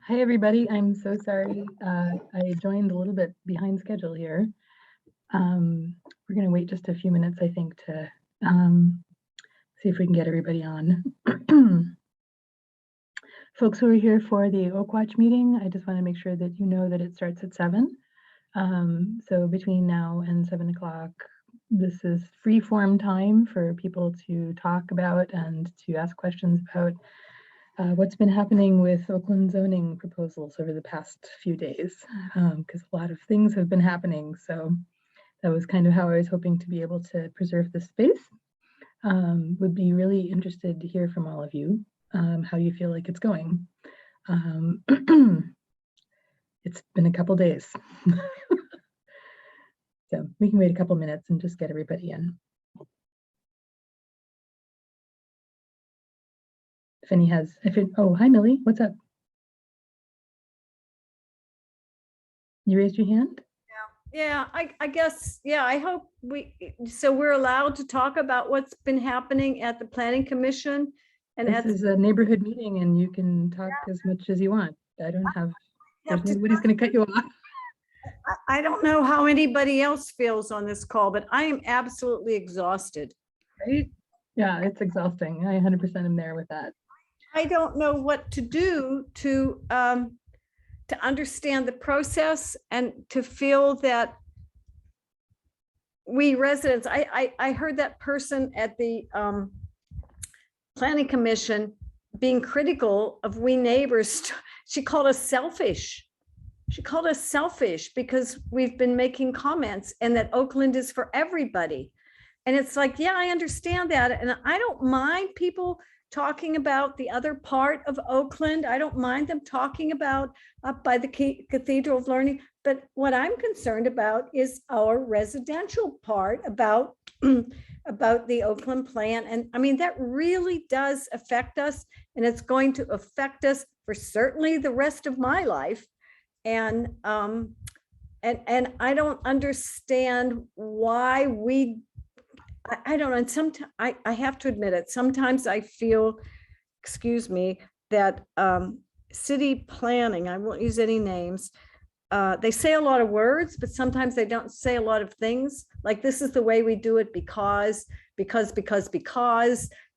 Hi, everybody. I'm so sorry. I joined a little bit behind schedule here. We're going to wait just a few minutes, I think, to see if we can get everybody on. Folks who are here for the Oakwatch meeting, I just want to make sure that you know that it starts at 7. So between now and 7 o'clock, this is free form time for people to talk about and to ask questions about what's been happening with Oakland zoning proposals over the past few days, because a lot of things have been happening. So that was kind of how I was hoping to be able to preserve this space. Would be really interested to hear from all of you, how you feel like it's going. It's been a couple days. So we can wait a couple minutes and just get everybody in. Oh, hi, Millie, what's up? You raised your hand? Yeah, I guess, yeah, I hope we're allowed to talk about what's been happening at the Planning Commission. And this is a neighborhood meeting and you can talk as much as you want. Nobody's going to cut you off. I don't know how anybody else feels on this call, but I am absolutely exhausted. Right? Yeah, it's exhausting. I 100% am there with that. I don't know what to do to understand the process and to feel that we residents, I heard that person at the Planning Commission being critical of we neighbors. She called us selfish. She called us selfish because we've been making comments and that Oakland is for everybody. And it's like, yeah, I understand that. And I don't mind people talking about the other part of Oakland. I don't mind them talking about up by the Cathedral of Learning. But what I'm concerned about is our residential part about the Oakland plan. And I mean, that really does affect us, and it's going to affect us for certainly the rest of my life. And I don't understand why I don't know. And sometimes I have to admit it. Sometimes I feel, excuse me, that city planning, I won't use any names, they say a lot of words, but sometimes they don't say a lot of things. Like, this is the way we do it because,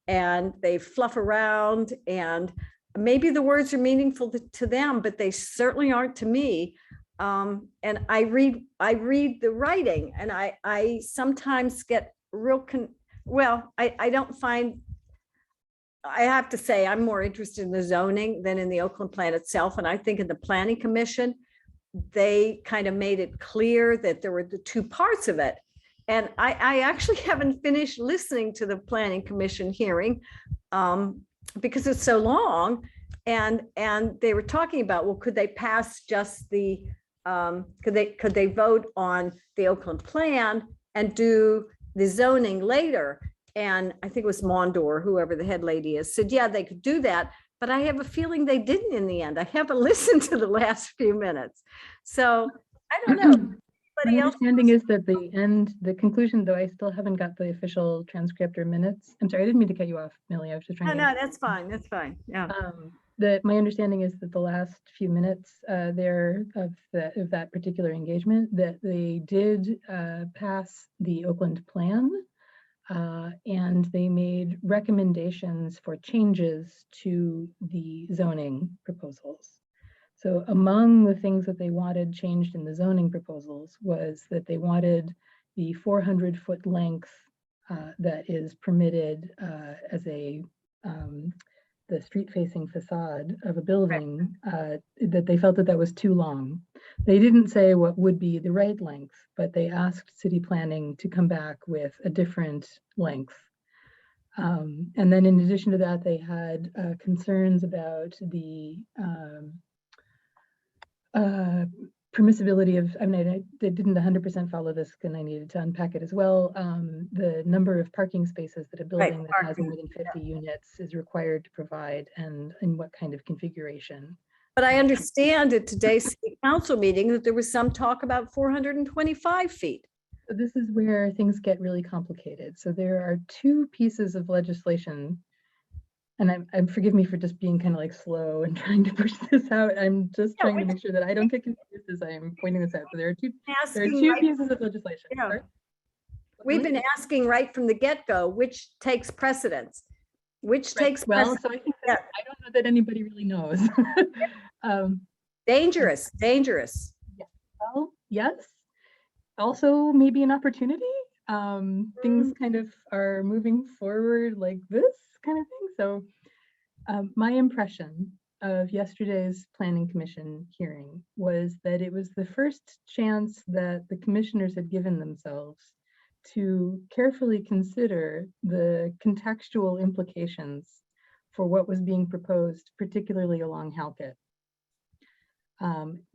and they fluff around, and maybe the words are meaningful to them, but they certainly aren't to me. And I read the writing, and I sometimes get real I don't find, I have to say, I'm more interested in the zoning than in the Oakland plan itself. And I think in the Planning Commission, they kind of made it clear that there were the two parts of it. And I actually haven't finished listening to the Planning Commission hearing because it's so long. And they were talking about, well, could they pass just the, could they vote on the Oakland plan and do the zoning later? And I think it was Mondor, whoever the head lady is, said, yeah, they could do that. But I have a feeling they didn't in the end. I haven't listened to the last few minutes. So I don't know. My understanding is that the conclusion, though I still haven't got the official transcript or minutes. I'm sorry, I didn't mean to cut you off, Millie. I was just trying to. No, that's fine. That's fine. Yeah. My understanding is that the last few minutes there of that particular engagement, that they did pass the Oakland plan. And they made recommendations for changes to the zoning proposals. So among the things that they wanted changed in the zoning proposals was that they wanted the 400-foot length that is permitted as the street-facing facade of a building, that they felt that was too long. They didn't say what would be the right length, but they asked city planning to come back with a different length. And then in addition to that, they had concerns about the permissibility of, I mean, they didn't 100% follow this, and I needed to unpack it as well. The number of parking spaces that a building that has more than 50 units is required to provide, and in what kind of configuration. But I understand at today's city council meeting that there was some talk about 425 feet. So this is where things get really complicated. So there are two pieces of legislation and forgive me for just being kind of like slow and trying to push this out. I'm just trying to make sure that I don't get confused as I am pointing this out. So there are two pieces of legislation. Yeah. Sorry? We've been asking right from the get-go, which takes precedence? Which takes Well, so I think that I don't know that anybody really knows. Dangerous, dangerous. Yeah. Well, yes. Also, maybe an opportunity. Things kind of are moving forward like this kind of thing. So my impression of yesterday's Planning Commission hearing was that it was the first chance that the commissioners had given themselves to carefully consider the contextual implications for what was being proposed, particularly along Halkett.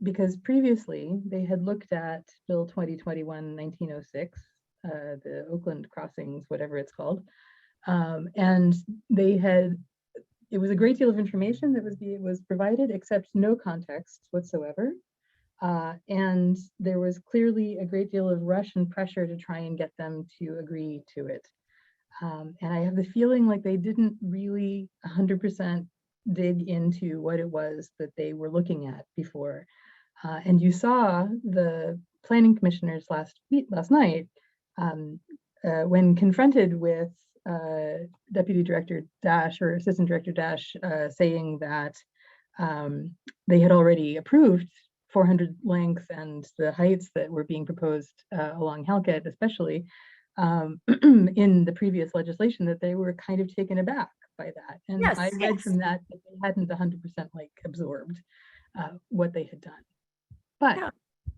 Because previously they had looked at Bill 2021-1906, the Oakland crossings, whatever it's called, and it was a great deal of information that was provided, except no context whatsoever. And there was clearly a great deal of rush and pressure to try and get them to agree to it. And I have the feeling like they didn't really 100% dig into what it was that they were looking at before. And you saw the planning commissioners last night when confronted with Deputy Director Dash or Assistant Director Dash saying that they had already approved 400 lengths and the heights that were being proposed along Halkett, especially in the previous legislation, that they were kind of taken aback by that. And I read from that they hadn't 100% like absorbed what they had done. But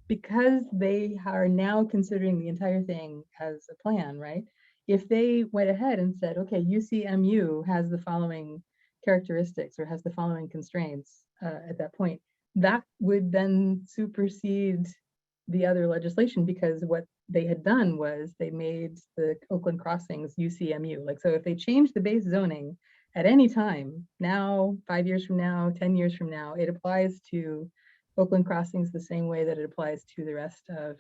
because they are now considering the entire thing as a plan, right? If they went ahead and said, okay, UCMU has the following characteristics or has the following constraints at that point, that would then supersede the other legislation, because what they had done was they made the Oakland crossings UCMU. Like, so if they change the base zoning at any time, now, 5 years from now, 10 years from now, it applies to Oakland crossings the same way that it applies to the rest of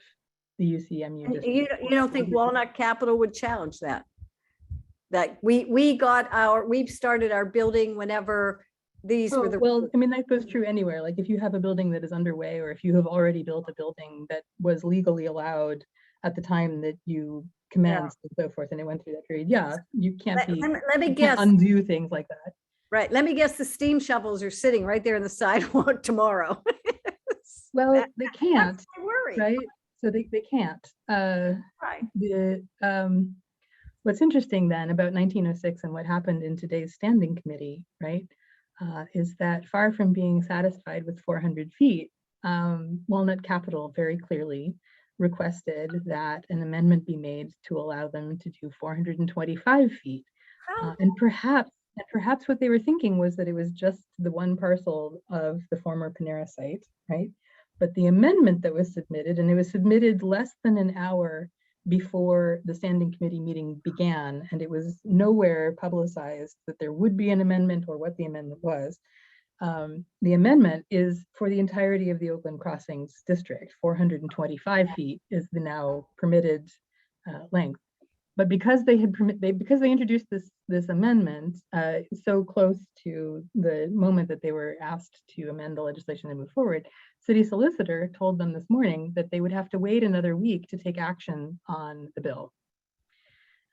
the UCMU district. You don't think Walnut Capital would challenge that? That we've started our building whenever these were the. Well, I mean, that goes true anywhere. Like if you have a building that is underway, or if you have already built a building that was legally allowed at the time that you commenced and so forth, and it went through that period, you can't Let me guess. Undo things like that. Right. Let me guess, the steam shovels are sitting right there in the sidewalk tomorrow. Well, they can't. That's my worry. Right? So they can't. Right. What's interesting then about 1906 and what happened in today's standing committee, right, is that far from being satisfied with 400 feet, Walnut Capital very clearly requested that an amendment be made to allow them to do 425 feet. And perhaps what they were thinking was that it was just the one parcel of the former Panera site, right? But the amendment that was submitted, and it was submitted less than an hour before the standing committee meeting began, and it was nowhere publicized that there would be an amendment or what the amendment was. The amendment is for the entirety of the Oakland Crossings district. 425 feet is the now permitted length. But because they introduced this amendment so close to the moment that they were asked to amend the legislation and move forward, city solicitor told them this morning that they would have to wait another week to take action on the bill.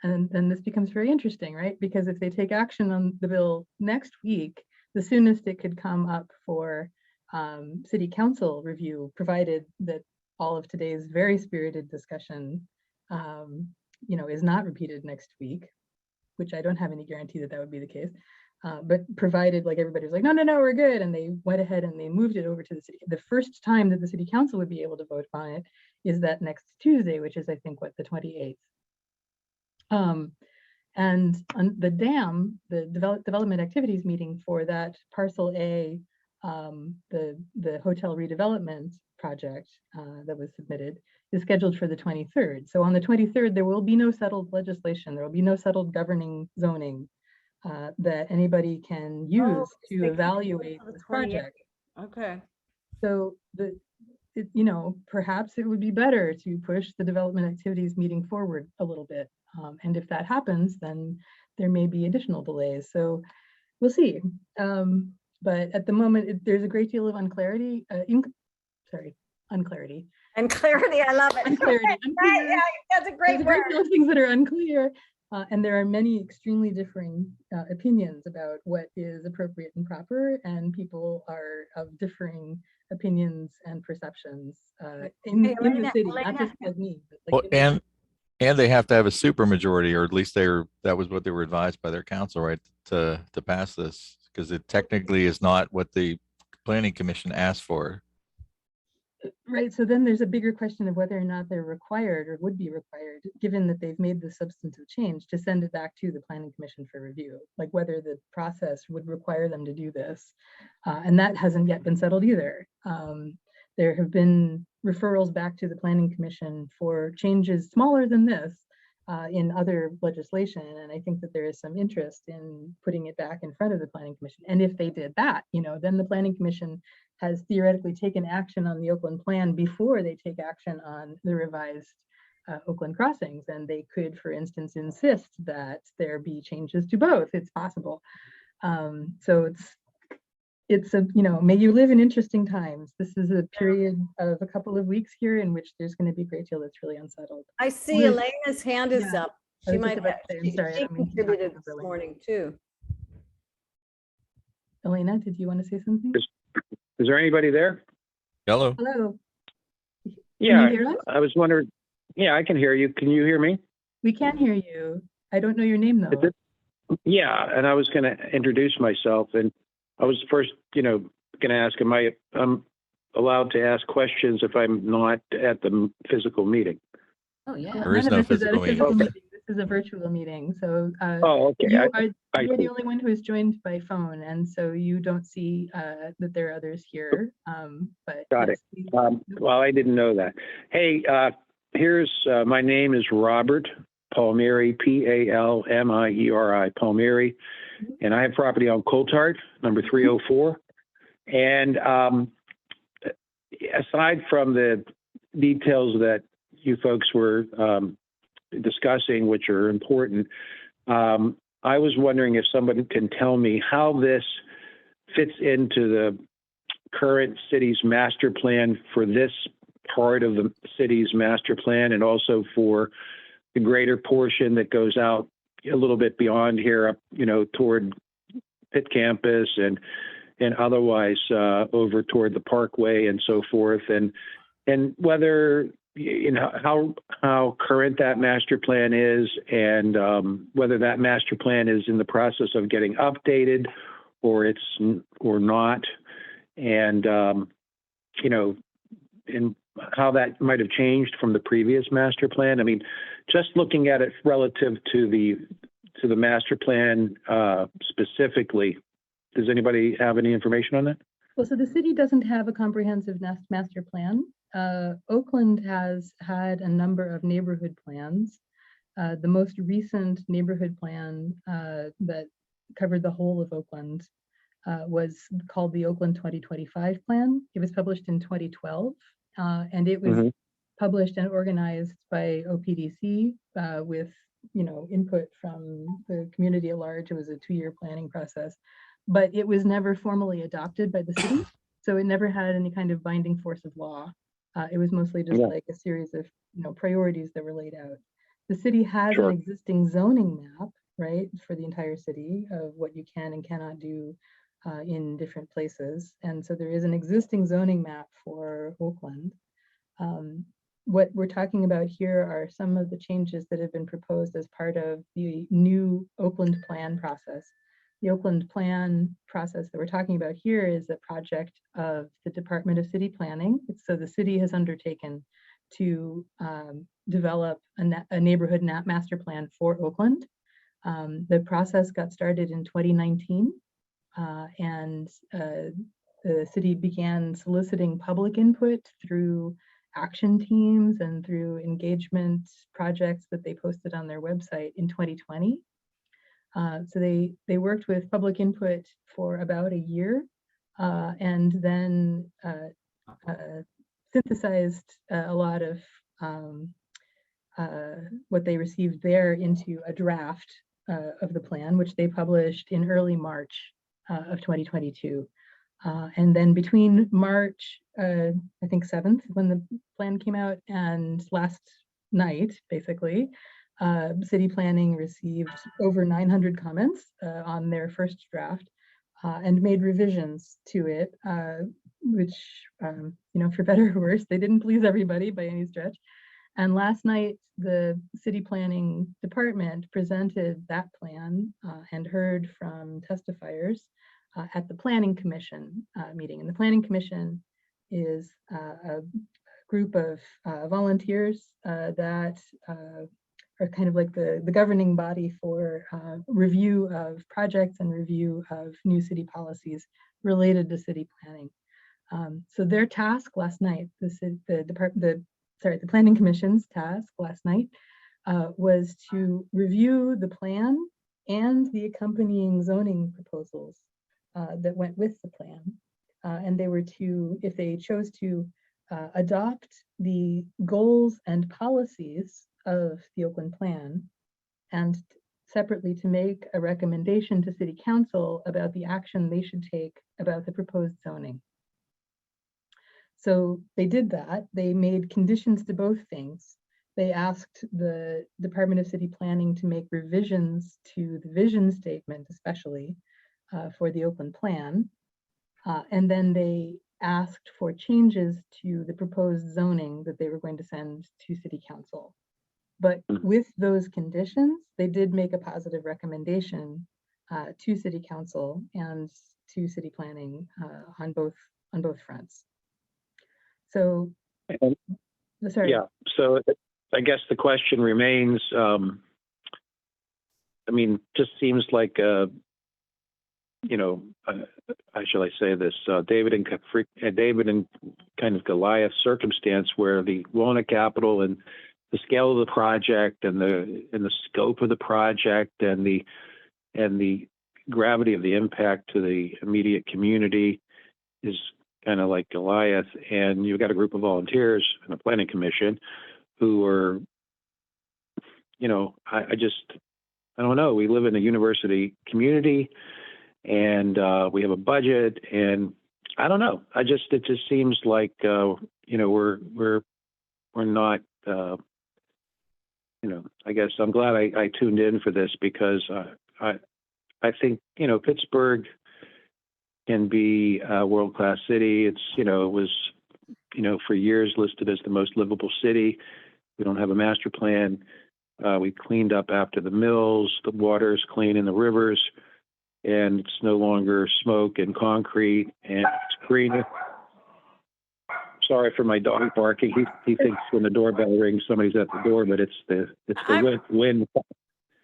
And then this becomes very interesting, right? Because if they take action on the bill next week, the soonest it could come up for city council review, provided that all of today's very spirited discussion is not repeated next week, which I don't have any guarantee that would be the case. But provided like everybody was like, no, we're good. And they went ahead and they moved it over to the city. The first time that the city council would be able to vote on it is that next Tuesday, which is I think the 28th. And on the dam, the development activities meeting for that parcel A, the hotel redevelopment project that was submitted is scheduled for the 23rd. So on the 23rd, there will be no settled legislation. There will be no settled governing zoning that anybody can use to evaluate this project. Okay. So perhaps it would be better to push the development activities meeting forward a little bit. And if that happens, then there may be additional delays. So we'll see. But at the moment, there's a great deal of unclarity, unclarity. And clarity, I love it. Unclarity, unclear. Yeah, that's a There's great a great word. deal of things that are unclear. And there are many extremely differing opinions about what is appropriate and proper, and people are of differing opinions and perceptions in the city, not just like me. But Well, like and they have to have a super majority, or at least that was what they were advised by their council, right, to pass this, because it technically is not what the planning commission asked for. right. So then there's a bigger question of whether or not they're required or would be required, given that they've made the substantive change, to send it back to the planning commission for review, like whether the process would require them to do this. And that hasn't yet been settled either. There have been referrals back to the planning commission for changes smaller than this in other legislation. And I think that there is some interest in putting it back in front of the planning commission. And if they did that, then the planning commission has theoretically taken action on the Oakland plan before they take action on the revised Oakland crossings. And they could, for instance, insist that there be changes to both. It's possible. So it's may you live in interesting times. This is a period of a couple of weeks here in which there's going to be a great deal that's really unsettled. I see Elena's hand is up. She might have, I'm sorry, she contributed this morning too. Elena, did you want to say something? Is there anybody there? Hello. Hello. Yeah, Can you hear us? I was wondering. Yeah, I can hear you. Can you hear me? We can hear you. I don't know your name though. Yeah, and I was going to introduce myself, and I was first, going to ask, I'm allowed to ask questions if I'm not at the physical meeting? Oh, yeah. There is no physical meeting. Okay. This is a virtual meeting. So Okay. you're the only one who is joined by phone, and so you don't see that there are others here. But Got it. Well, I didn't know that. Hey, here's my name is Robert Palmieri, Palmieri, Palmieri, and I have property on Coulthard, number 304. And aside from the details that you folks were discussing, which are important, I was wondering if somebody can tell me how this fits into the current city's master plan for this part of the city's master plan, and also for the greater portion that goes out a little bit beyond here, up, toward Pitt Campus and otherwise over toward the Parkway and so forth, and whether how current that master plan is, and whether that master plan is in the process of getting updated or not, and and how that might have changed from the previous master plan. I mean, just looking at it relative to the master plan specifically, does anybody have any information on that? Well, so the city doesn't have a comprehensive master plan. Oakland has had a number of neighborhood plans. The most recent neighborhood plan that covered the whole of Oakland was called the Oakland 2025 plan. It was published in 2012, and it was published and organized by OPDC with input from the community at large. It was a 2-year planning process, but it was never formally adopted by the city, so it never had any kind of binding force of law. It was mostly just like a series of priorities that were laid out. The city has an existing zoning map, right, for the entire city of what you can and cannot do in different places. And so there is an existing zoning map for Oakland. What we're talking about here are some of the changes that have been proposed as part of the new Oakland plan process. The Oakland plan process that we're talking about here is a project of the Department of City Planning. So the city has undertaken to develop a neighborhood master plan for Oakland. The process got started in 2019, and the city began soliciting public input through action teams and through engagement projects that they posted on their website in 2020. So they worked with public input for about a year, and then synthesized a lot of what they received there into a draft of the plan, which they published in early March of 2022. And then between March, I think 7th, when the plan came out, and last night, basically, city planning received over 900 comments on their first draft and made revisions to it, which, for better or worse, they didn't please everybody by any stretch. And last night, the city planning department presented that plan and heard from testifiers at the planning commission meeting. And the planning commission is a group of volunteers that are kind of like the governing body for review of projects and review of new city policies related to city planning. So their task last night, the planning commission's task last night was to review the plan and the accompanying zoning proposals that went with the plan. And they were to, if they chose to adopt the goals and policies of the Oakland plan, and separately to make a recommendation to City Council about the action they should take about the proposed zoning. So they did that. They made conditions to both things. They asked the Department of City Planning to make revisions to the vision statement, especially for the Oakland plan. And then they asked for changes to the proposed zoning that they were going to send to City Council. But with those conditions, they did make a positive recommendation to City Council and to City Planning on both fronts. So, sorry. Yeah, so I guess the question remains, just seems like, how shall I say this, David and kind of Goliath circumstance, where the Walnut capital and the scale of the project and the scope of the project and the gravity of the impact to the immediate community is kind of like Goliath. And you've got a group of volunteers and a planning commission who are, I don't know. We live in a university community, and we have a budget, and I don't know. It just seems like we're not. I guess I'm glad I tuned in for this, because I think Pittsburgh can be a world-class city. It's it was for years listed as the most livable city. We don't have a master plan. We cleaned up after the mills. The water is clean in the rivers, and it's no longer smoke and concrete, and it's green. Sorry for my dog barking. He thinks when the doorbell rings, somebody's at the door, but it's the wind.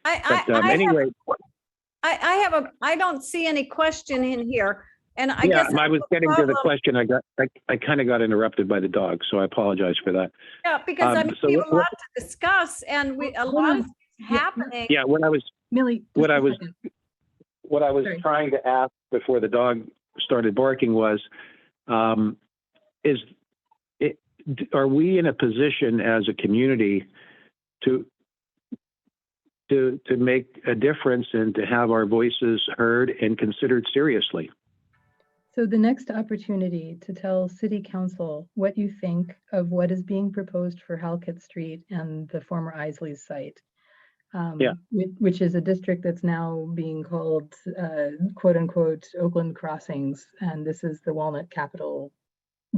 Anyway, I don't see any question in here, and I yeah, guess I was getting to the question. I kind of got interrupted by the dog, so I apologize for that. Yeah, because so we have a lot to discuss, and a lot of things happening. Yeah, Millie, what I was Sorry. trying to ask before the dog started barking was, are we in a position as a community to make a difference and to have our voices heard and considered seriously? So the next opportunity to tell City Council what you think of what is being proposed for Halkett Street and the former Isley's site, which is a district that's now being called, quote unquote, Oakland Crossings. And this is the Walnut capital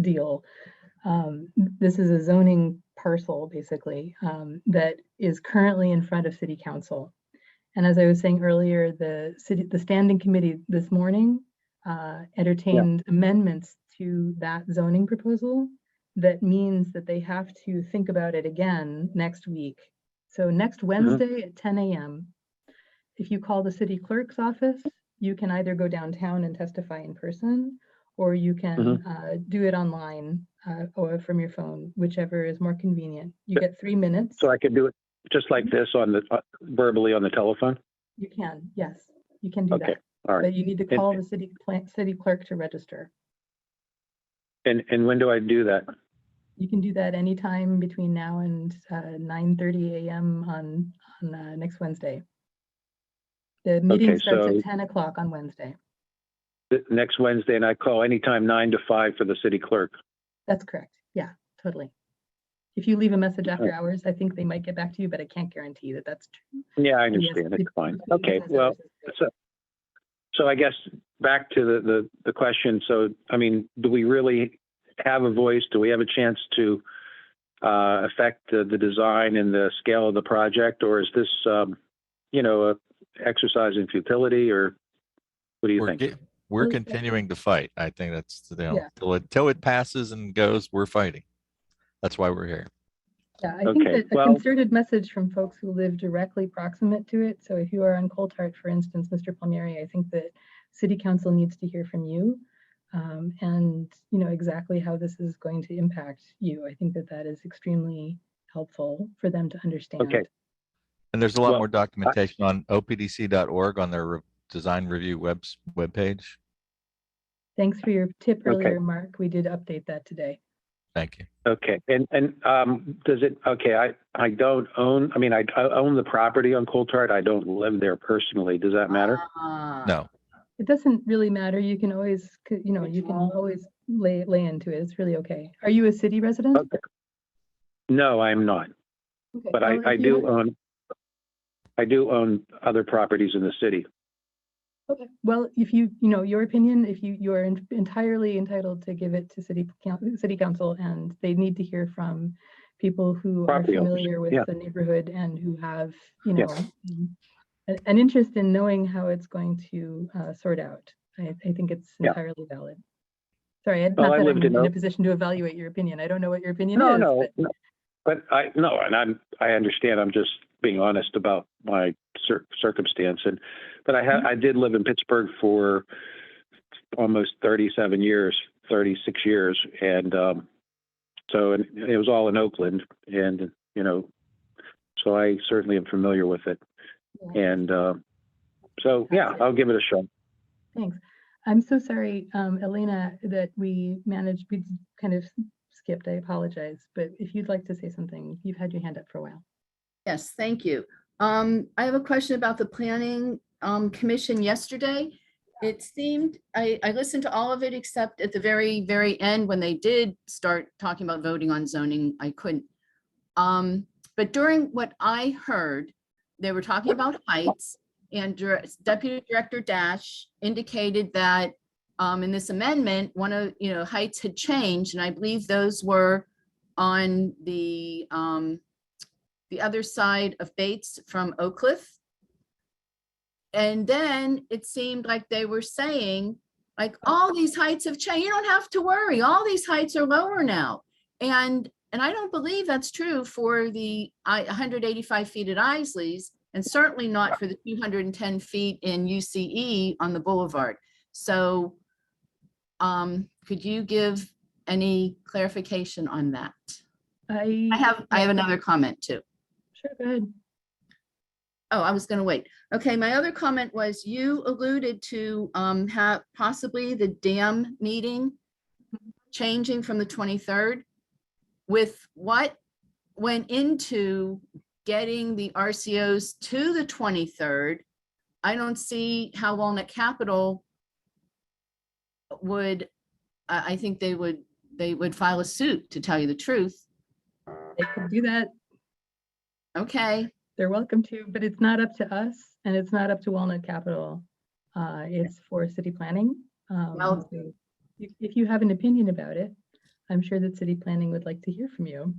deal. This is a zoning parcel, basically, that is currently in front of City Council. And as I was saying earlier, the standing committee this morning entertained amendments to that zoning proposal. That means that they have to think about it again next week. So next Wednesday at 10 a.m., if you call the city clerk's office, you can either go downtown and testify in person, or you can do it online or from your phone, whichever is more convenient. You get 3 minutes. So I could do it just like this on the verbally on the telephone? You can, yes, you can do that. All right. But you need to call the city clerk to register. And when do I do that? You can do that anytime between now and 9:30 a.m. on next Wednesday. The meeting Okay, starts so- at 10 o'clock on Wednesday. Next Wednesday, and I call anytime 9 to 5 for the city clerk. That's correct. Yeah, totally. If you leave a message after hours, I think they might get back to you, but I can't guarantee that that's true. Yeah, I But yes, understand. It's fine. if the Okay, business well, hours is good. so I guess back to the question. So, I mean, do we really have a voice? Do we have a chance to affect the design and the scale of the project, or is this, a exercise in futility, or what do you think? We're Well, continuing to fight. I think that's, Yeah. till it passes and goes, we're fighting. That's why we're here. Yeah, I think Okay, that a well- concerted message from folks who live directly proximate to it. So if you are on Coltart, for instance, Mr. Palmieri, I think that City Council needs to hear from you, and exactly how this is going to impact you. I think that that is extremely helpful for them to understand. Okay. And there's a lot Well, more documentation on opdc.org on their design review webpage. Thanks for your tip Okay. earlier, Mark. We did update that today. Thank you. Okay, and does it? Okay, I don't own. I mean, I own the property on Coltart. I don't live there personally. Does that matter? No, It doesn't really matter. You can always, you can always lay into it. It's really okay. Are you a city resident? Okay. No, I'm not. Okay, But well, I if you do have- own. I do own other properties in the city. Okay, well, if your opinion, if you are entirely entitled to give it to city council, and they need to hear from people who are Property owners, familiar with yeah. the neighborhood and who have, Yes. an interest in knowing how it's going to sort out. I think it's Yeah. entirely valid. Sorry, not Well, I that lived I'm in in a Oak- position to evaluate your opinion. I don't know what your opinion No, is. no, But no. But and I understand. I'm just being honest about my circumstance, but I did live in Pittsburgh for almost 36 years, and so it was all in Oakland, and so I certainly am familiar with it, Yeah. and so yeah, I'll give it a shot. Thanks. I'm so sorry, Elena, that we kind of skipped. I apologize, but if you'd like to say something, you've had your hand up for a while. Yes, thank you. I have a question about the planning commission yesterday. It seemed, I listened to all of it except at the very, very end when they did start talking about voting on zoning, I couldn't. But during what I heard, they were talking about heights, and Deputy Director Dash indicated that in this amendment, one of, heights had changed, and I believe those were on the other side of Bates from Oak Cliff. And then it seemed like they were saying, like, all these heights have changed. You don't have to worry. All these heights are lower now. And I don't believe that's true for the 185 feet at Isley's, and certainly not for the 210 feet in UCE on the boulevard. So could you give any clarification on that? I have another comment too. Sure, go ahead. Oh, I was going to wait. Okay, my other comment was you alluded to have possibly the dam meeting changing from the 23rd. With what went into getting the RCOs to the 23rd, I don't see how Walnut Capital would, I think they would file a suit, to tell you the truth. They could do that. Okay, They're welcome to, but it's not up to us, and it's not up to Walnut Capital. It's for city planning. Well- So if you have an opinion about it, I'm sure that city planning would like to hear from you.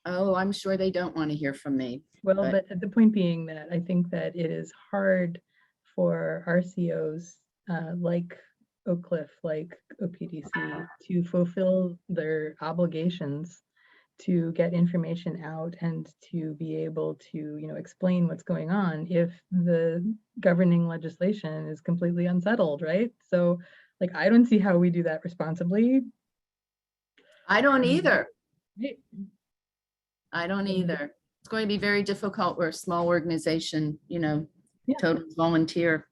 oh, I'm sure they don't want to hear from me. Well, But- but the point being that I think that it is hard for RCOs like Oak Cliff, like OPDC, to fulfill their obligations to get information out and to be able to, explain what's going on if the governing legislation is completely unsettled, right? So, I don't see how we do that responsibly. I don't either. Right. I don't either. It's going to be very difficult. We're a small organization, Yeah. total volunteer.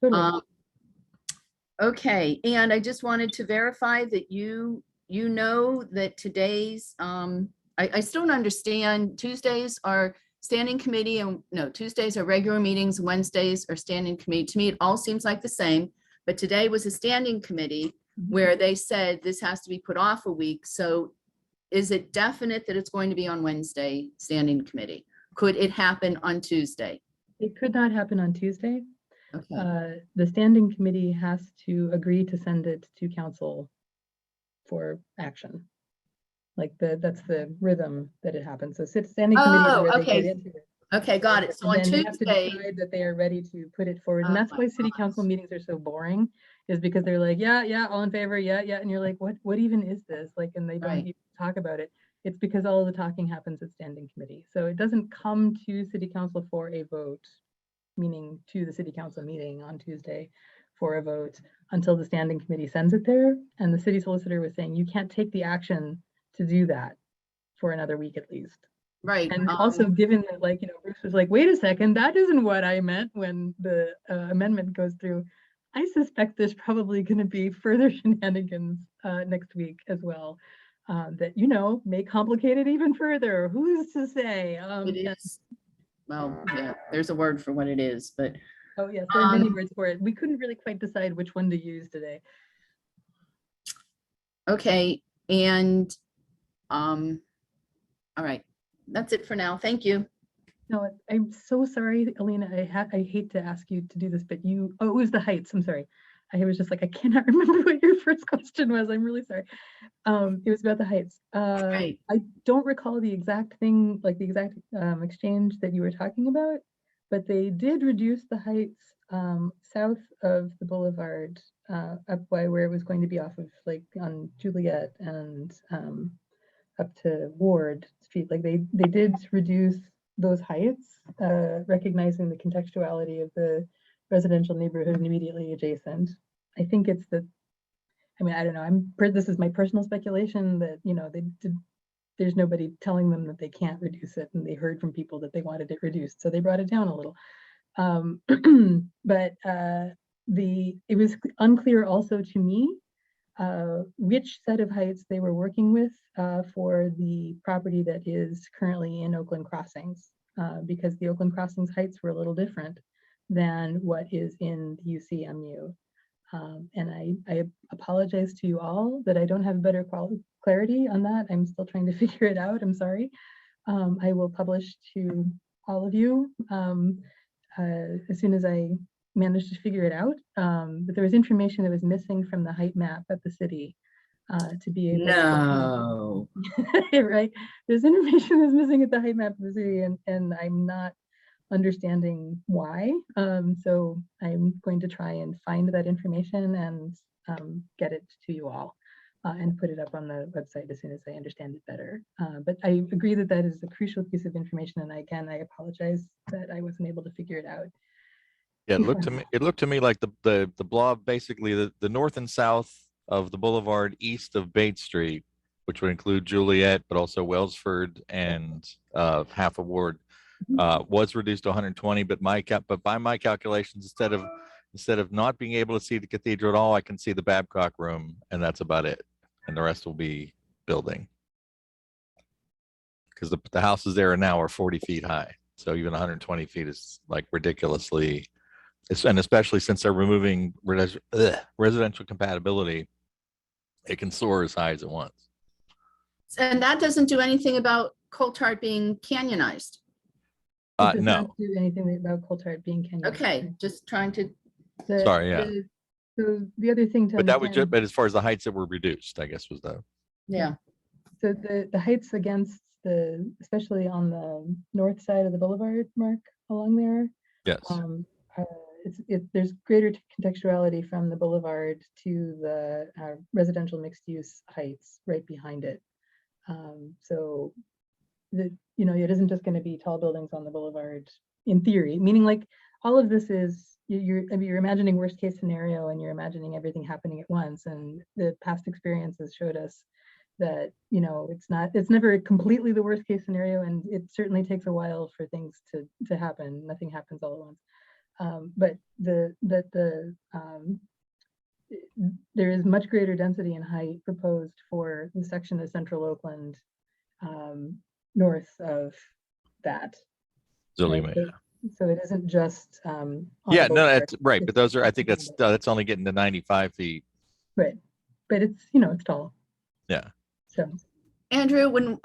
Totally. Okay, and I just wanted to verify that you know that today's, I still don't understand, Tuesdays are standing committee and no, Tuesdays are regular meetings, Wednesdays are standing committee. To me, it all seems like the same, but today was a standing committee where they said this has to be put off a week. So is it definite that it's going to be on Wednesday, standing committee? Could it happen on Tuesday? It could not happen on Tuesday. Okay. The standing committee has to agree to send it to council for action. Like that's the rhythm that it happens. So standing committee is Oh, where they okay. get into it. Okay, got it. So on And then they have to Tuesday, decide that they are ready to put it forward. And Oh that's my why city council gosh. meetings are so boring, is because they're like, yeah, all in favor, yeah. And you're like, what even is this? Like, and they don't Right. even talk about it. It's because all of the talking happens at standing committee. So it doesn't come to city council for a vote, meaning to the city council meeting on Tuesday for a vote until the standing committee sends it there. And the city solicitor was saying, you can't take the action to do that for another week at least. right. And also given that, like, Bruce was like, wait a second, that isn't what I meant when the amendment goes through. I suspect there's probably going to be further shenanigans next week as well that, may complicate it even further. Who's to say? It is, well, yeah, there's a word for what it is, but Oh, yes, there are many words for it. We couldn't really quite decide which one to use today. okay. And, all right, that's it for now. Thank you. No, I'm so sorry, Alina. I hate to ask you to do this, but it was the heights. I'm sorry. I was just like, I cannot remember what your first question was. I'm really sorry. It was about the heights. Right. I don't recall the exact thing, like the exact exchange that you were talking about, but they did reduce the heights south of the boulevard up by where it was going to be off of like on Juliet and up to Ward Street. Like they did reduce those heights, recognizing the contextuality of the residential neighborhood immediately adjacent. I think it's the, I don't know. This is my personal speculation that, there's nobody telling them that they can't reduce it, and they heard from people that they wanted it reduced, so they brought it down a little. But it was unclear also to me which set of heights they were working with for the property that is currently in Oakland Crossings, because the Oakland Crossings heights were a little different than what is in the UCMU. And I apologize to you all that I don't have better clarity on that. I'm still trying to figure it out. I'm sorry. I will publish to all of you as soon as I managed to figure it out. But there was information that was missing from the height map at the city to be able No. to, right? There's information that's missing at the height map of the city, and I'm not understanding why. So I'm going to try and find that information and get it to you all and put it up on the website as soon as I understand it better. But I agree that that is a crucial piece of information. And again, I apologize that I wasn't able to figure it out. Yeah, it looked to me like the blob, basically the north and south of the boulevard east of Bates Street, which would include Juliet, but also Wellsford and half a Ward, was reduced to 120. But by my calculations, instead of not being able to see the cathedral at all, I can see the Babcock room, and that's about it. And the rest will be building, because the houses there now are 40 feet high. So even 120 feet is like ridiculously. And especially since they're removing residential compatibility, it can soar as high as it wants. And that doesn't do anything about Coltart being canyonized. It does No. not do anything about Coltart being Kenyan. Okay, just trying to, Sorry, yeah. So the other thing to But that was understand, but as far as the heights that were reduced, I guess was yeah. so the heights against especially on the north side of the boulevard, Mark, along there, yes. There's greater contextuality from the boulevard to the residential mixed use heights right behind it. So it isn't just going to be tall buildings on the boulevard in theory, meaning like all of this is you're imagining worst case scenario, and you're imagining everything happening at once. And the past experiences showed us that it's never completely the worst case scenario, and it certainly takes a while for things to happen. Nothing happens all at once. But there is much greater density and height proposed for the section of central Oakland north of that. Zilly, right? yeah. So it isn't just. Yeah, on no, board, that's right. But it's those are, I think expanded. that's only getting to 95 feet. Right, but it's, it's tall, Yeah. so. Andrew, when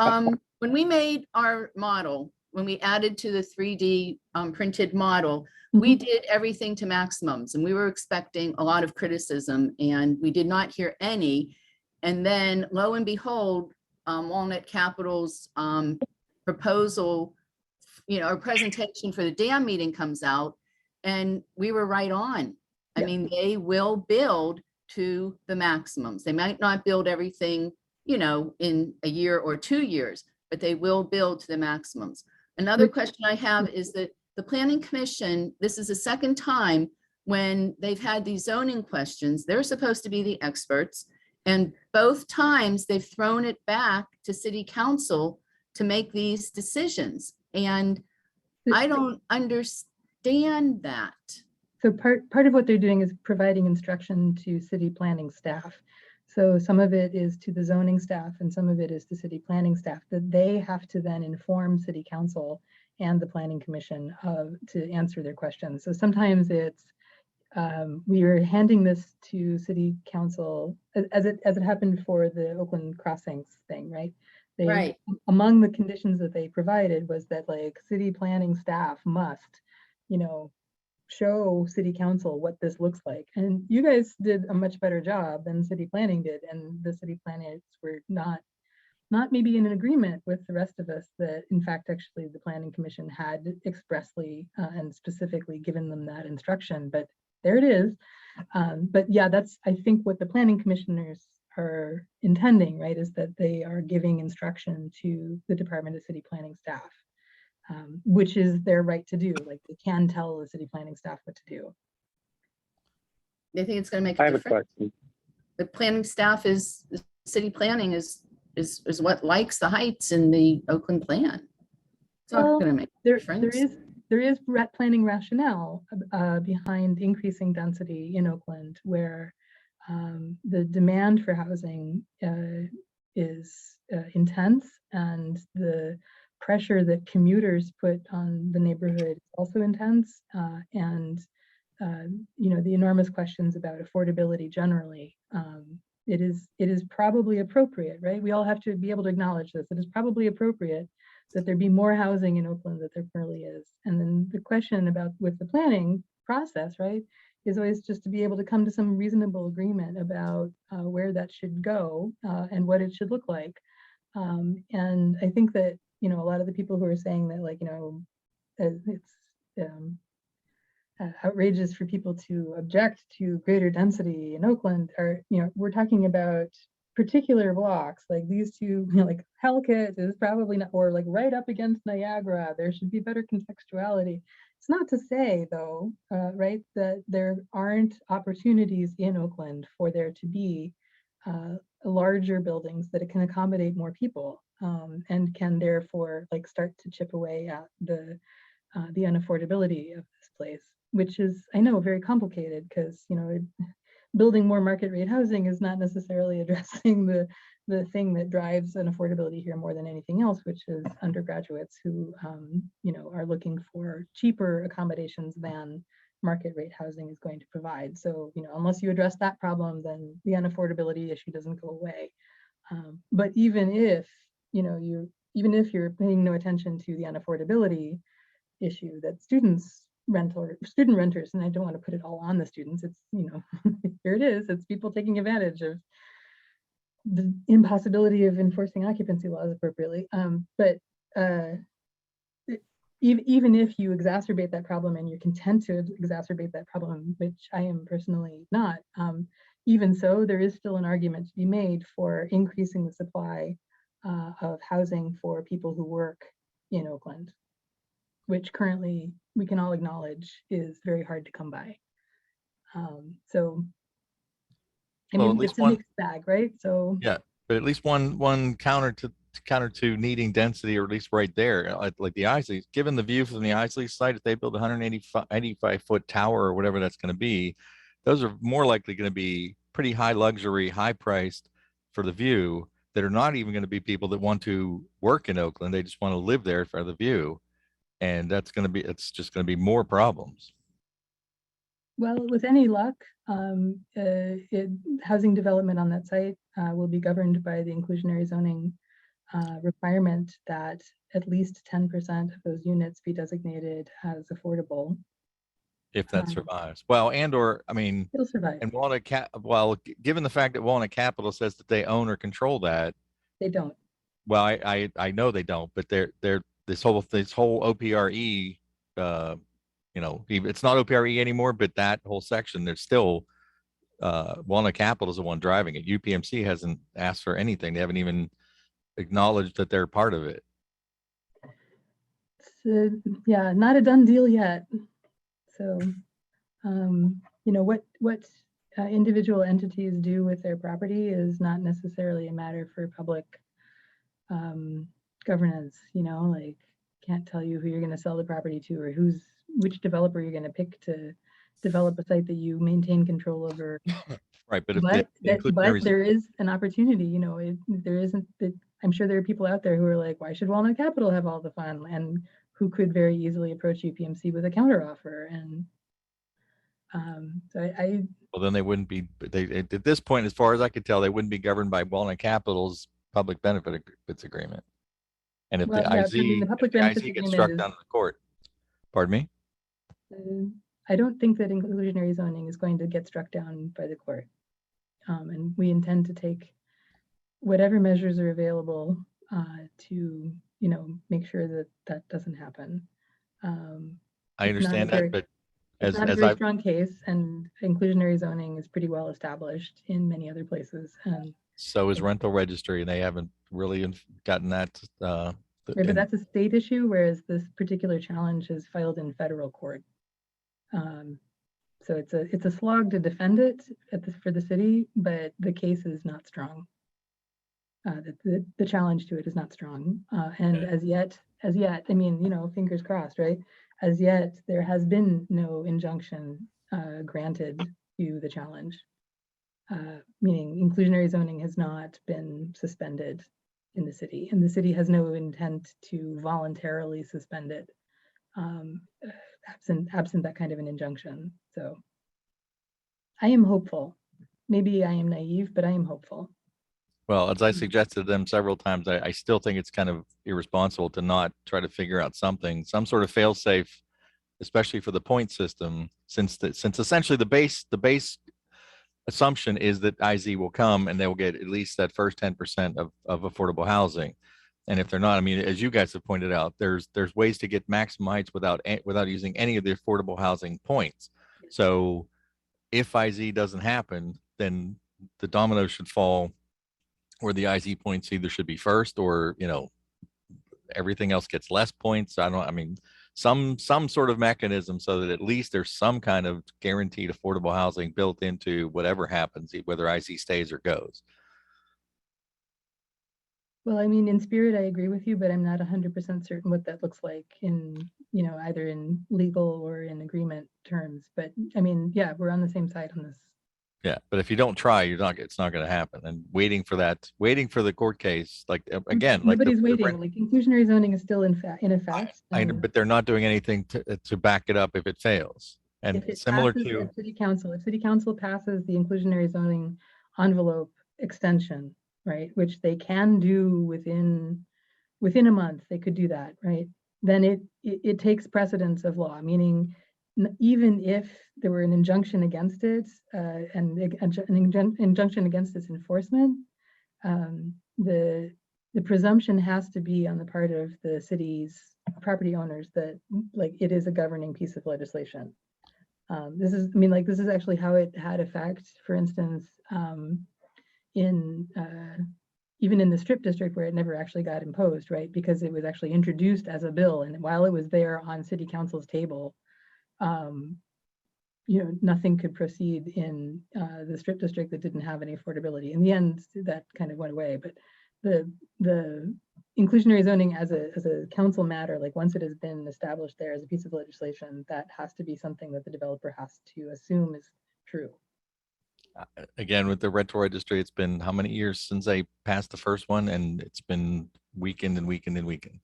we made our model, when we added to the 3D printed model, we did everything to maximums, and we were expecting a lot of criticism, and we did not hear any. And then lo and behold, Walnut Capital's proposal, or presentation for the dam meeting comes out, and we were right on. I Yeah. mean, they will build to the maximums. They might not build everything, in a year or 2 years, but they will build to the maximums. Another Which- question I have is that the Planning Commission, this is the second time when they've had these zoning questions. They're supposed to be the experts. And both times they've thrown it back to City Council to make these decisions. And I don't understand that. So part of what they're doing is providing instruction to city planning staff. So some of it is to the zoning staff and some of it is to city planning staff that they have to then inform city council and the planning commission to answer their questions. So sometimes it's, we are handing this to city council as it happened for the Oakland crossings thing, right? Right. Among the conditions that they provided was that like city planning staff must, show city council what this looks like. And you guys did a much better job than city planning did. And the city planners were not maybe in an agreement with the rest of us that in fact, actually the planning commission had expressly and specifically given them that instruction, but there it is. But yeah, that's, I think what the planning commissioners are intending, right, is that they are giving instruction to the Department of City Planning staff. Which is their right to do. Like they can tell the city planning staff what to do. They think it's going to make I a have a difference. question. The planning staff the city planning is what likes the heights in the Oakland plan. It's not Well, going to make a there difference. is planning rationale behind increasing density in Oakland, where the demand for housing is intense, and the pressure that commuters put on the neighborhood is also intense, and the enormous questions about affordability generally. It is probably appropriate, right? We all have to be able to acknowledge this. It is probably appropriate that there be more housing in Oakland that there currently is. And then the question about with the planning process, right, is always just to be able to come to some reasonable agreement about where that should go and what it should look like. And I think that, a lot of the people who are saying that, like, it's outrageous for people to object to greater density in Oakland are, we're talking about particular blocks, like these two, like Hellcat is probably not, or like right up against Niagara, there should be better contextuality. It's not to say though, right, that there aren't opportunities in Oakland for there to be larger buildings that it can accommodate more people, and can therefore like start to chip away at the unaffordability of this place, which is, I know, very complicated because, building more market rate housing is not necessarily addressing the thing that drives an affordability here more than anything else, which is undergraduates who, are looking for cheaper accommodations than market rate housing is going to provide. So, unless you address that problem, then the unaffordability issue doesn't go away. But even if, you're paying no attention to the unaffordability issue that student renters, and I don't want to put it all on the students, it's, here it is, it's people taking advantage of the impossibility of enforcing occupancy laws appropriately. But even if you exacerbate that problem and you're content to exacerbate that problem, which I am personally not, even so, there is still an argument to be made for increasing the supply of housing for people who work in Oakland, which currently we can all acknowledge is very hard to come by. So, I Well, mean, at least it's a one, mixed bag, right? So, yeah, but at least one counter to needing density, or at least right there, like the Isleys, given the view from the Isley site, if they build a 185-foot tower or whatever that's going to be, those are more likely going to be pretty high luxury, high priced for the view, that are not even going to be people that want to work in Oakland. They just want to live there for the view. And it's just going to be more problems. Well, with any luck, housing development on that site will be governed by the inclusionary zoning requirement that at least 10% of those units be designated as affordable. If that survives. Well, I mean, It'll survive. and given the fact that Walnut Capital says that they own or control that, They don't. well, I know they don't, but they're this whole OPRE, it's not OPRE anymore, but that whole section, there's still Walnut Capital is the one driving it. UPMC hasn't asked for anything. They haven't even acknowledged that they're part of it. So, yeah, not a done deal yet. So, what individual entities do with their property is not necessarily a matter for public governance. Like, can't tell you who you're going to sell the property to or which developer you're going to pick to develop a site that you maintain control over. Right, but but there is an opportunity. There isn't. I'm sure there are people out there who are like, why should Walnut Capital have all the fun, and who could very easily approach UPMC with a counteroffer. And well, then they wouldn't be. At this point, as far as I could tell, they wouldn't be governed by Walnut Capital's public benefits agreement. And if the IZ gets struck down to the court, pardon me. I don't think that inclusionary zoning is going to get struck down by the court. And we intend to take whatever measures are available to, make sure that that doesn't happen. I understand that, but it's not a very strong case, and inclusionary zoning is pretty well established in many other places. And so is rental registry, and they haven't really gotten that. But that's a state issue, whereas this particular challenge is filed in federal court. So it's a slog to defend it for the city, but the case is not strong. The challenge to it is not strong, and as yet, I mean, fingers crossed, right? As yet, there has been no injunction granted to the challenge, meaning inclusionary zoning has not been suspended in the city, and the city has no intent to voluntarily suspend it, absent that kind of an injunction. So I am hopeful. Maybe I am naive, but I am hopeful. Well, as I suggested to them several times, I still think it's kind of irresponsible to not try to figure out some sort of fail-safe, especially for the point system, since essentially the base assumption is that IZ will come and they will get at least that first 10% of affordable housing. And if they're not, I mean, as you guys have pointed out, there's ways to get maximum heights without using any of the affordable housing points. So if IZ doesn't happen, then the dominoes should fall where the IZ points either should be first or, everything else gets less points. Some sort of mechanism so that at least there's some kind of guaranteed affordable housing built into whatever happens, whether IZ stays or goes. Well, I mean, in spirit, I agree with you, but I'm not 100% certain what that looks like in, either in legal or in agreement terms. But I mean, yeah, we're on the same side on this. Yeah, but if you don't try, it's not going to happen. And waiting for the court case, like again, nobody's waiting. Like inclusionary zoning is still in effect. But they're not doing anything to back it up if it fails. And similar to city council, if city council passes the inclusionary zoning envelope extension, right, which they can do within a month, they could do that, right? Then it takes precedence of law, meaning even if there were an injunction against it and an injunction against its enforcement, the presumption has to be on the part of the city's property owners that it is a governing piece of legislation. This is actually how it had effect, for instance, even in the strip district where it never actually got imposed, right? Because it was actually introduced as a bill, and while it was there on city council's table, nothing could proceed in the strip district that didn't have any affordability. In the end, that kind of went away. But the inclusionary zoning as a council matter, once it has been established there as a piece of legislation, that has to be something that the developer has to assume is true. Again, with the rental registry, it's been how many years since they passed the first one, and it's been weakened and weakened and weakened.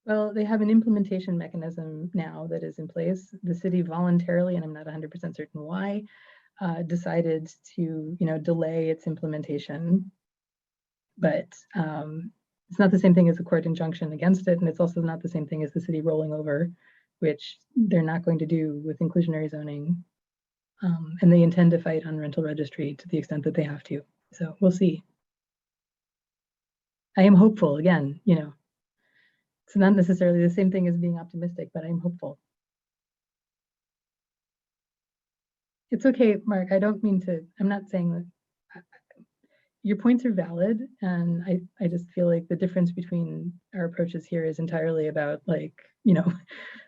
Well, they have an implementation mechanism now that is in place. The city voluntarily, and I'm not 100% certain why, decided to, delay its implementation. But it's not the same thing as a court injunction against it, and it's also not the same thing as the city rolling over, which they're not going to do with inclusionary zoning. And they intend to fight on rental registry to the extent that they have to. So we'll see. I am hopeful, again, it's not necessarily the same thing as being optimistic, but I'm hopeful. It's okay, Mark, I don't mean to, I'm not saying that, your points are valid. And I just feel like the difference between our approaches here is entirely about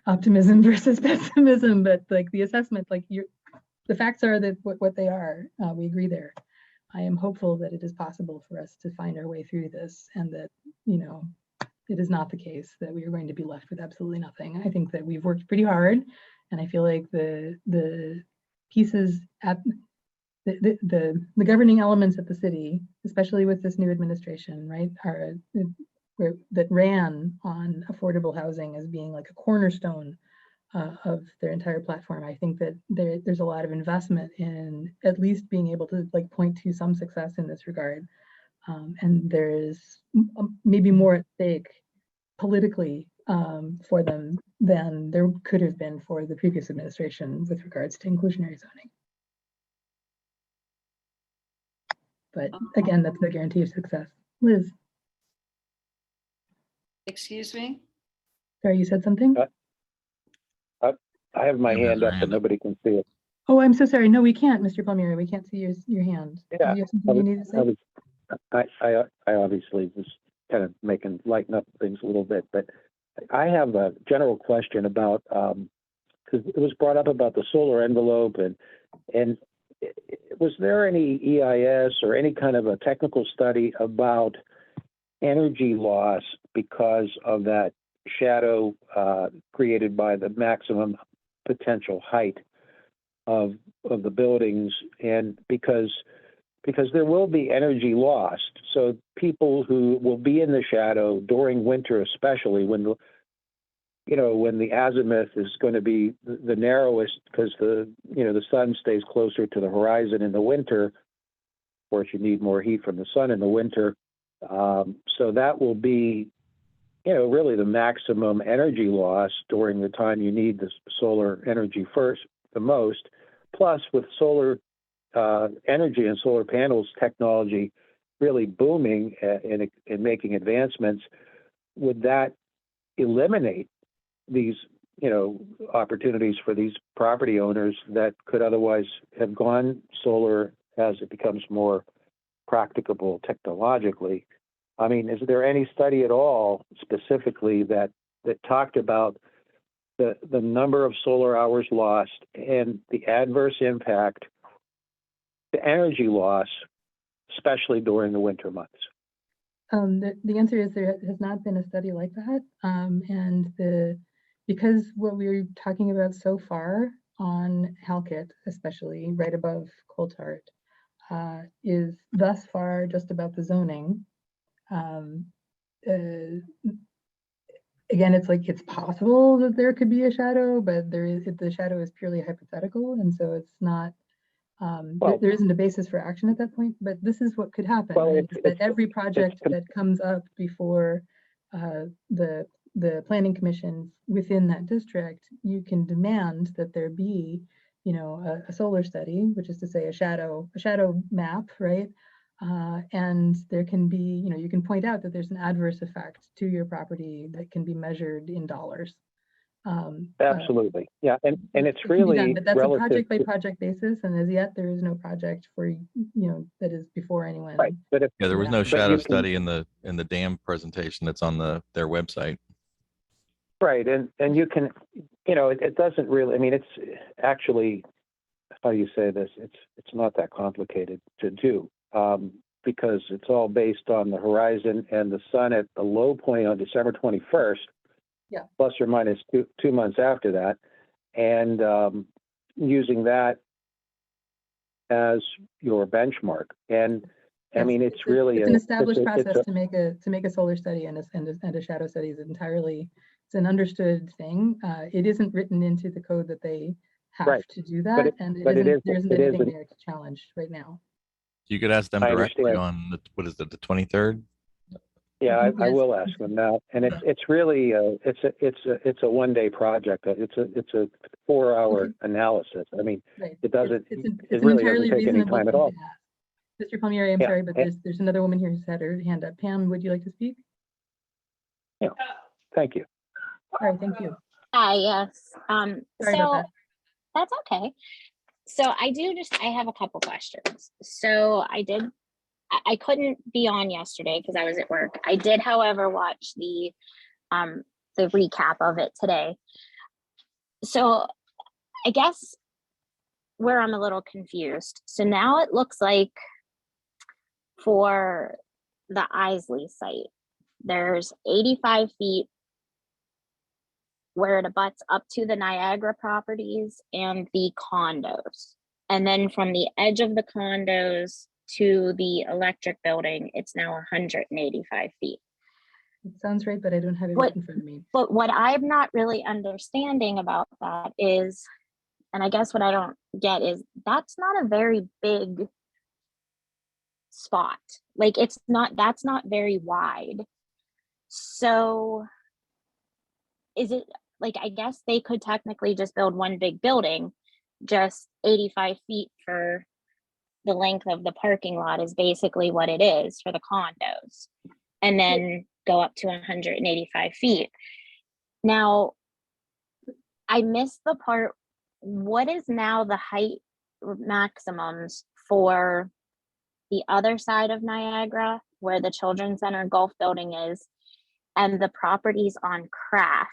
optimism versus pessimism, but like the assessment, the facts are that what they are, we agree there. I am hopeful that it is possible for us to find our way through this, and that, it is not the case that we are going to be left with absolutely nothing. I think that we've worked pretty hard, and I feel like the pieces at the governing elements at the city, especially with this new administration, right, that ran on affordable housing as being like a cornerstone of their entire platform. I think that there's a lot of investment in at least being able to point to some success in this regard. And there is maybe more at stake politically for them than there could have been for the previous administration with regards to inclusionary zoning. But again, that's no guarantee of success. Liz. Excuse me? Sorry, you said something? I have my hand up, but nobody can see it. Oh, I'm so sorry. No, we can't, Mr. Palmieri. We can't see your hand. Yeah, Do you have something you need to say? I obviously was kind of lighten up things a little bit, but I have a general question about, because it was brought up about the solar envelope, and was there any EIS or any kind of a technical study about energy loss because of that shadow created by the maximum potential height of the buildings, and because there will be energy lost. So people who will be in the shadow during winter, especially when the azimuth is going to be the narrowest, because the sun stays closer to the horizon in the winter. Of course, you need more heat from the sun in the winter. So that will be, really the maximum energy loss during the time you need the solar energy the most. Plus, with solar energy and solar panels technology really booming and making advancements, would that eliminate these, opportunities for these property owners that could otherwise have gone solar as it becomes more practicable technologically? I mean, is there any study at all specifically that talked about the number of solar hours lost and the adverse impact to energy loss, especially during the winter months? The answer is there has not been a study like that. And because what we're talking about so far on Halkett, especially right above Coulthard, is thus far just about the zoning. Again, it's possible that there could be a shadow, but the shadow is purely hypothetical, and so it's not. There isn't a basis for action at that point. But this is what could happen: right? That every project that comes up before the planning commission within that district, you can demand that there be, a solar study, which is to say a shadow map, right? And there can be, you can point out that there's an adverse effect to your property that can be measured in dollars. Absolutely, yeah, and it's really done, but that's a project by project basis, and as yet there is no project for that is before anyone. Right, but there was no shadow study in the dam presentation that's on their website. Right, and you can, it doesn't really. I mean, it's actually, how do you say this? It's not that complicated to do. Because it's all based on the horizon and the sun at the low point on December 21st, plus or minus 2 months after that, and using that as your benchmark. And I Yes, mean, it's really it's an a, established it's process to make a solar study and a shadow study is entirely, it's an understood thing. It isn't written into the code that they have Right. to do that, and but it is, there isn't it is, anything there to challenge right now. You could ask them I directly understand. on what is it, the 23rd? yeah, I Yes. will ask them now. And it's really, it's a one-day project. It's a 4-hour analysis. I mean, Right. it doesn't, It's it an really doesn't entirely take any reasonable time at thing all. to ask. Mr. Palmieri, I'm Yeah, sorry, but there's another woman here who's had her hand up. Pam, would you like to speak? Thank you. All right, thank you. Hi, yes. Sorry about that. That's okay. So I have a couple questions. So I couldn't be on yesterday because I was at work. I did, however, watch the recap of it today. So I guess where I'm a little confused. So now it looks like for the Isley site, there's 85 feet where it abuts up to the Niagara properties and the condos. And then from the edge of the condos to the electric building, it's now 185 feet. It sounds right, but I don't have it What- in front of me. But what I'm not really understanding about that is, and I guess what I don't get is that's not a very big spot. Like that's not very wide. So is it like, I guess they could technically just build one big building, just 85 feet for the length of the parking lot is basically what it is for the condos, and then go up to 185 feet. Now, I missed the part, what is now the height maximums for the other side of Niagara where the Children's Center Golf Building is and the properties on Craft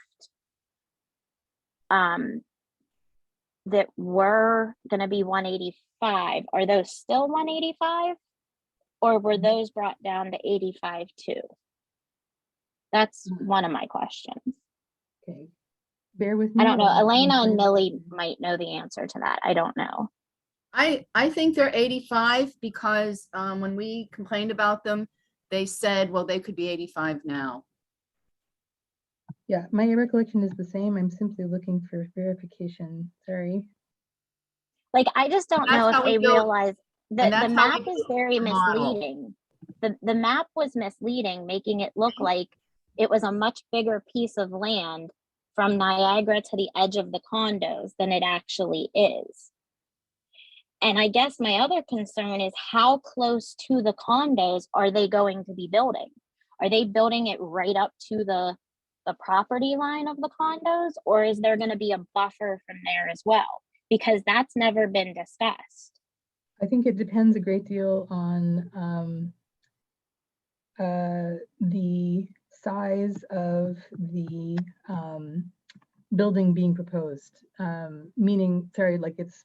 that were going to be 185? Are those still 185 or were those brought down to 85 too? That's one of my questions. Okay, bear with me. I don't know. while I Elena find and the- Millie might know the answer to that. I don't know. I think they're 85 because when we complained about them, they said, well, they could be 85 now. Yeah, my recollection is the same. I'm simply looking for verification. Sorry. Like, I just don't That's know how if we they build- realize that and the that's how map we is build very the model. misleading. The map was misleading, making it look like it was a much bigger piece of land from Niagara to the edge of the condos than it actually is. And I guess my other concern is how close to the condos are they going to be building? Are they building it right up to the property line of the condos, or is there going to be a buffer from there as well? Because that's never been discussed. I think it depends a great deal on the size of the building being proposed, meaning, sorry, like its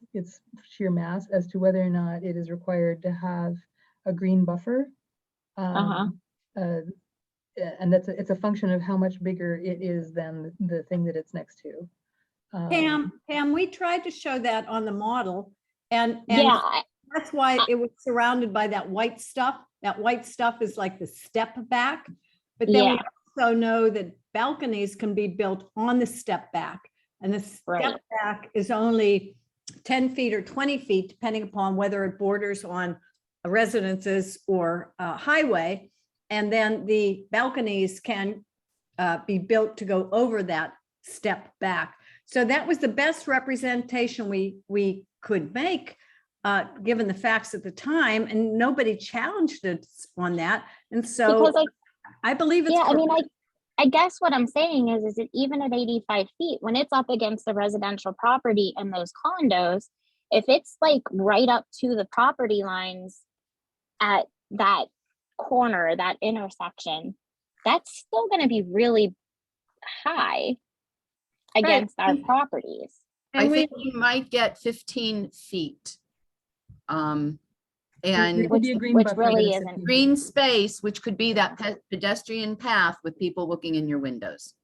sheer mass as to whether or not it is required to have a green buffer. And it's a function of how much bigger it is than the thing that it's next to. Pam, we tried to show that on the model, and Yeah, that's why it was surrounded by that white stuff. That white stuff is like the step back, but then we Yeah. also know that balconies can be built on the step back, and the step Right. back is only 10 feet or 20 feet, depending upon whether it borders on residences or a highway. And then the balconies can be built to go over that step back. So that was the best representation we could make, given the facts at the time, and nobody challenged us on that. And so because I believe it's yeah, I mean, correct. I guess what I'm saying is that even at 85 feet, when it's up against the residential property and those condos, if it's like right up to the property lines at that corner, that intersection, that's still going to be really high against our properties. I And we, think you might get 15 feet. And There could be a green which buffer, really but it's isn't. 15 green space, which could be that pedestrian path with people looking in your windows.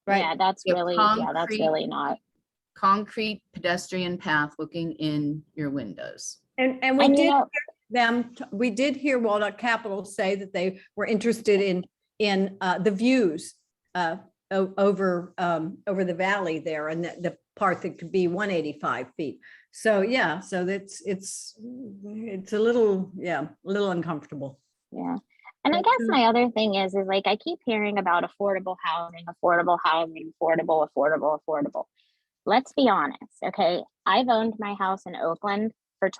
Yeah, that's You have really, that's concrete- really not. Concrete pedestrian path looking in your windows. and we And you did know, we did hear Walnut Capital say that they were interested in the views over the valley there, and the part that could be 185 feet. So yeah, so it's a little uncomfortable. Yeah. And I guess my other thing is like, I keep hearing about affordable housing, affordable housing, affordable. Let's be honest. Okay. I've owned my house in Oakland for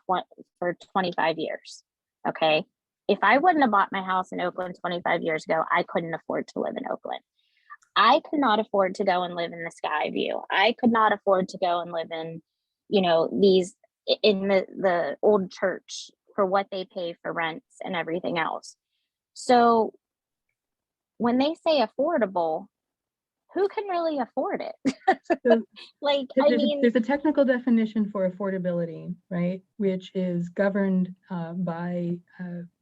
25 years. Okay. If I wouldn't have bought my house in Oakland 25 years ago, I couldn't afford to live in Oakland. I could not afford to go and live in the Skyview. I could not afford to go and live in, in the old church for what they pay for rents and everything else. So when they say affordable, who can really afford it? So Like, there's a technical definition for affordability, right? Which is governed by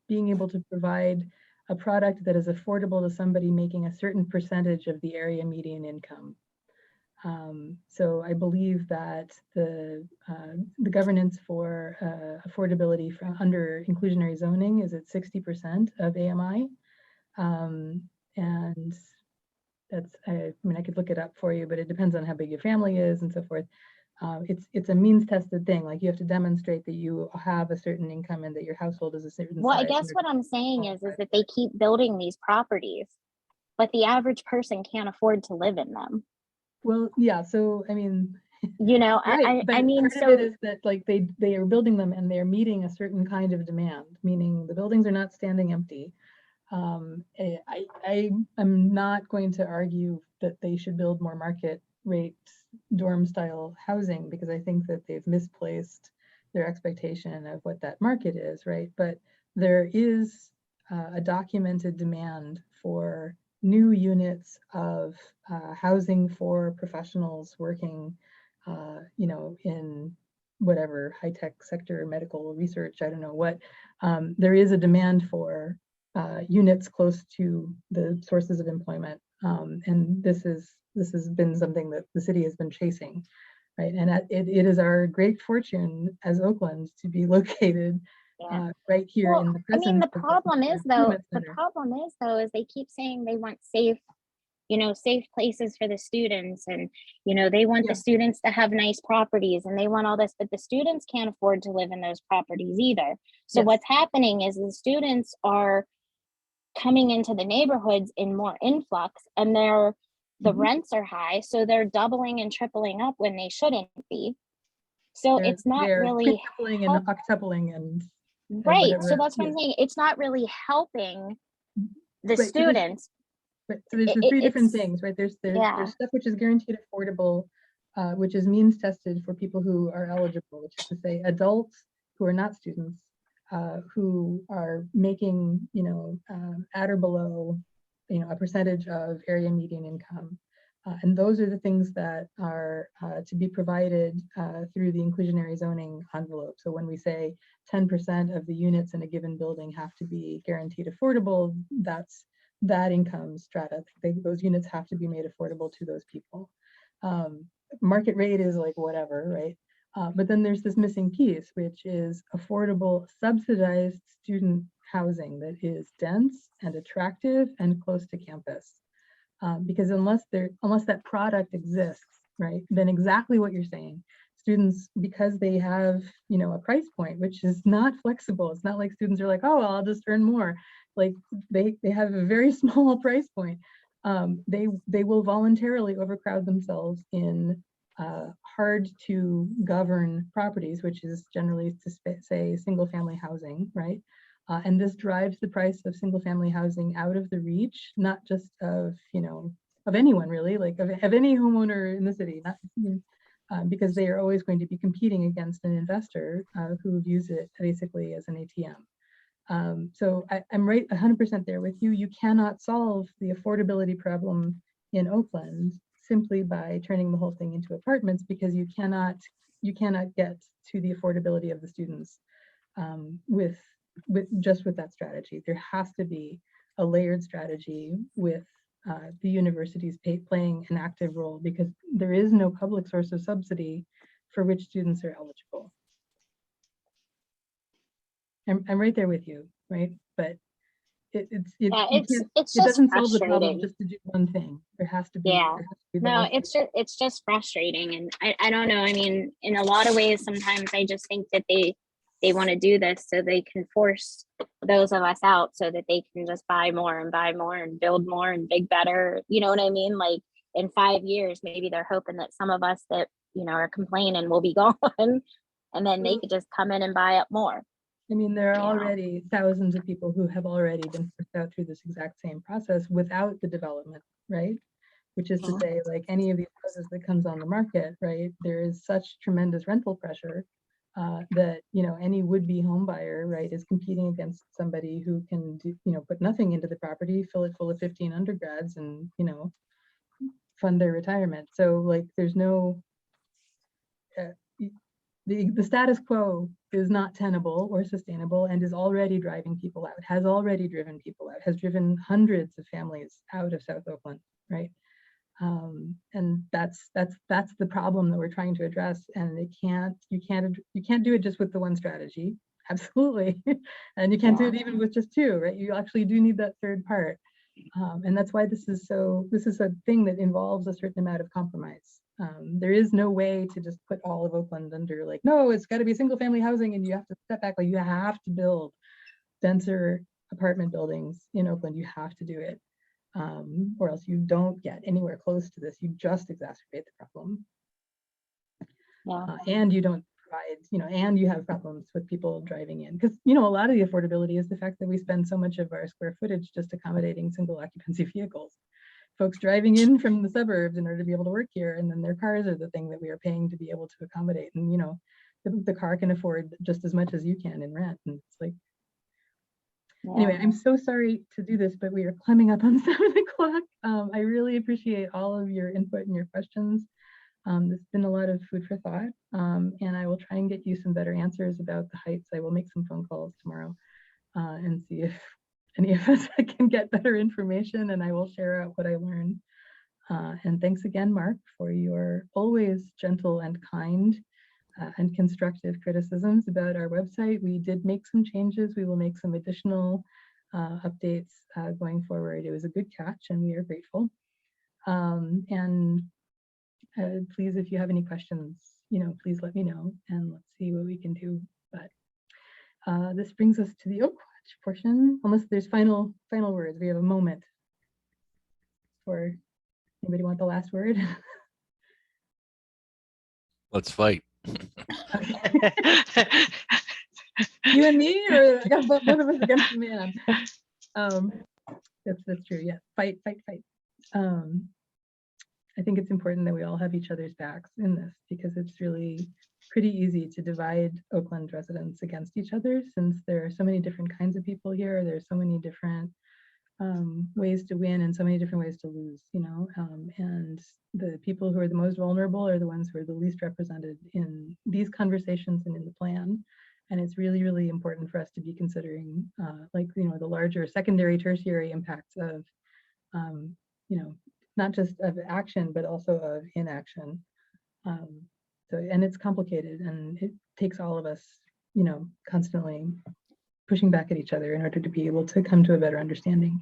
being able to provide a product that is affordable to somebody making a certain percentage of the area median income. So I believe that the governance for affordability under inclusionary zoning is at 60% of AMI. And that's, I mean, I could look it up for you, but it depends on how big your family is and so forth. It's a means tested thing. Like, you have to demonstrate that you have a certain income and that your household is a certain well, I size. guess what I'm saying is that they keep building these properties, but the average person can't afford to live in them. Well, yeah. So, I mean, right, I mean, part of it is that, like, they are building them and they're meeting a certain kind of demand, meaning the buildings are not standing empty. I am not going to argue that they should build more market rate dorm style housing, because I think that they've misplaced their expectation of what that market is, right? But there is a documented demand for new units of housing for professionals working, in whatever high-tech sector, medical research, I don't know what. There is a demand for units close to the sources of employment, and this has been something that the city has been chasing, right? And it is our great fortune as Oakland to be located right here in the presence. I mean, the problem is though, is they keep saying they want safe places for the students, and they want the students to have nice properties, and they want all this, but the students can't afford to live in those properties either. So what's happening is the students are coming into the neighborhoods in more influx, and the rents are high, so they're doubling and tripling up when they shouldn't be. So it's not really tripling and octupling and right. So that's what I'm saying. It's not really helping the students. So there's the three different things, right? There's stuff which is guaranteed affordable, which is means tested for people who are eligible, which is to say adults who are not students, who are making, at or below, a percentage of area median income. And those are the things that are to be provided through the inclusionary zoning envelope. So when we say 10% of the units in a given building have to be guaranteed affordable, that's that income strata. Those units have to be made affordable to those people. Market rate is like whatever, right? But then there's this missing piece, which is affordable subsidized student housing that is dense and attractive and close to campus. Because unless that product exists, right, then exactly what you're saying, students, because they have, a price point, which is not flexible. It's not like students are like, oh, I'll just earn more. Like they have a very small price point. They will voluntarily overcrowd themselves in hard to govern properties, which is generally to say single family housing, right? And this drives the price of single family housing out of the reach, not just of, of anyone really, like of any homeowner in the city, not, because they are always going to be competing against an investor who views it basically as an ATM. So I'm right 100% there with you. You cannot solve the affordability problem in Oakland simply by turning the whole thing into apartments, because you cannot get to the affordability of the students with that strategy. There has to be a layered strategy with the universities playing an active role, because there is no public source of subsidy for which students are eligible. I'm right there with you, right? But Yeah, you it's can't, it's it just doesn't solve the problem frustrating. just to do one thing. There has to be, Yeah. there has to be the No, whole thing. it's just frustrating, and I don't know. I mean, in a lot of ways, sometimes I just think that they want to do this so they can force those of us out, so that they can just buy more and build more and big better. You know what I mean? Like in 5 years, maybe they're hoping that some of us that are complaining will be gone, and then they could just come in and buy up more. I mean, there are Yeah. already thousands of people who have already been forced out through this exact same process without the development, right? Which is to say, like any of these houses that comes on the market, right? There is such tremendous rental pressure that any would-be home buyer, right, is competing against somebody who can do, put nothing into the property, fill it full of 15 undergrads, and fund their retirement. So like, there's no the status quo is not tenable or sustainable and is already driving people out, has already driven people out, has driven hundreds of families out of South Oakland, right? And that's the problem that we're trying to address. And you can't do it just with the one strategy, absolutely, and you can't do it even with just two, right? You actually do need that third part, and that's why this is a thing that involves a certain amount of compromise. There is no way to just put all of Oakland under like, no, it's got to be single family housing, and you have to step back. Like, you have to build denser apartment buildings in Oakland. You have to do it. Or else you don't get anywhere close to this. You just exacerbate the problem. Yeah. And you don't provide, and you have problems with people driving in. Because, a lot of the affordability is the fact that we spend so much of our square footage just accommodating single occupancy vehicles. Folks driving in from the suburbs in order to be able to work here, and then their cars are the thing that we are paying to be able to accommodate. And, the car can afford just as much as you can in rent. And it's like, anyway, I'm so sorry to do this, but we are climbing up on 7 o'clock. I really appreciate all of your input and your questions. There's been a lot of food for thought, and I will try and get you some better answers about the heights. I will make some phone calls tomorrow and see if any of us can get better information, and I will share out what I learned. And thanks again, Mark, for your always gentle and kind and constructive criticisms about our website. We did make some changes. We will make some additional updates going forward. It was a good catch, and we are grateful. And please, if you have any questions, please let me know, and let's see what we can do. But this brings us to the Oakwatch portion. Unless there's final words, we have a moment. For anybody want the last word? Let's fight. You and me, or I got both of us against the man. That's true. Yeah, fight. I think it's important that we all have each other's backs in this, because it's really pretty easy to divide Oakland residents against each other, since there are so many different kinds of people here. There's so many different ways to win and so many different ways to lose, and the people who are the most vulnerable are the ones who are the least represented in these conversations and in the plan. And it's really, really important for us to be considering the larger secondary, tertiary impacts of, not just of action, but also of inaction. And it's complicated, and it takes all of us, constantly pushing back at each other in order to be able to come to a better understanding.